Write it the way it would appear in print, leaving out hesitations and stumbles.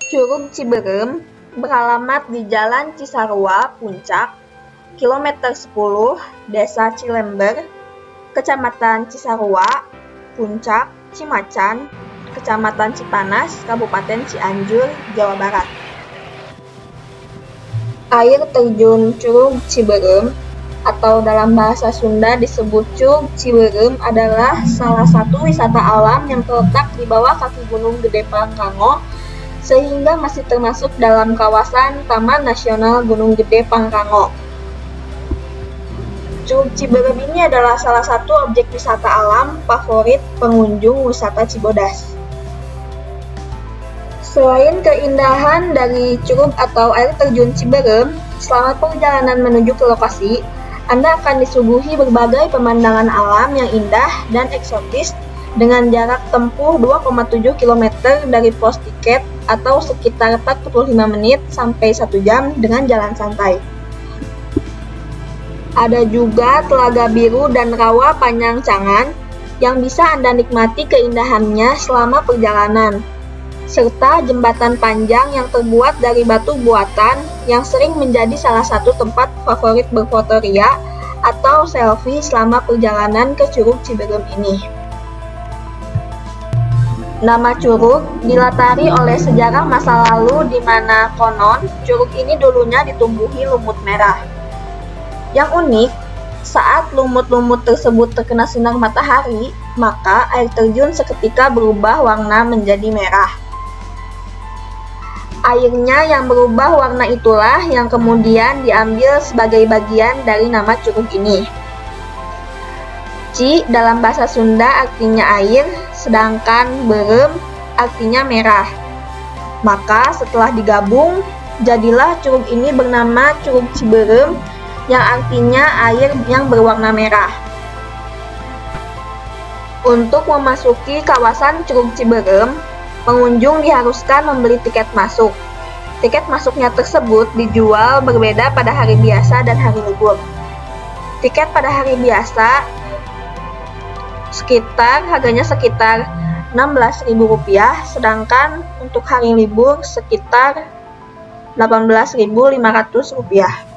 Curug Ciberem beralamat di Jalan Cisarua, Puncak, kilometer 10, Desa Cilember, Kecamatan Cisarua, Puncak, Cimacan, Kecamatan Cipanas, Kabupaten Cianjur, Jawa Barat. Air terjun Curug Ciberem atau dalam bahasa Sunda disebut Curug Ciberem adalah salah satu wisata alam yang terletak di bawah kaki Gunung Gede Pangrango sehingga masih termasuk dalam kawasan Taman Nasional Gunung Gede Pangrango. Curug Ciberem ini adalah salah satu objek wisata alam favorit pengunjung wisata Cibodas. Selain keindahan dari curug atau air terjun Ciberem, selama perjalanan menuju ke lokasi, Anda akan disuguhi berbagai pemandangan alam yang indah dan eksotis dengan jarak tempuh 2,7 km dari pos tiket atau sekitar 45 menit sampai 1 jam dengan jalan santai. Ada juga Telaga Biru dan Rawa Panyangcangan yang bisa Anda nikmati keindahannya selama perjalanan, serta jembatan panjang yang terbuat dari batu buatan yang sering menjadi salah satu tempat favorit berfoto ria atau selfie selama perjalanan ke Curug Ciberem ini. Nama curug dilatari oleh sejarah masa lalu di mana konon curug ini dulunya ditumbuhi lumut merah. Yang unik, saat lumut-lumut tersebut terkena sinar matahari, maka air terjun seketika berubah warna menjadi merah. Airnya yang berubah warna itulah yang kemudian diambil sebagai bagian dari nama curug ini. Ci dalam bahasa Sunda artinya air, sedangkan berem artinya merah. Maka setelah digabung, jadilah curug ini bernama Curug Ciberem yang artinya air yang berwarna merah. Untuk memasuki kawasan Curug Ciberem, pengunjung diharuskan membeli tiket masuk. Tiket masuknya tersebut dijual berbeda pada hari biasa dan hari libur. Tiket pada hari biasa harganya sekitar Rp16.000, sedangkan untuk hari libur sekitar Rp18.500.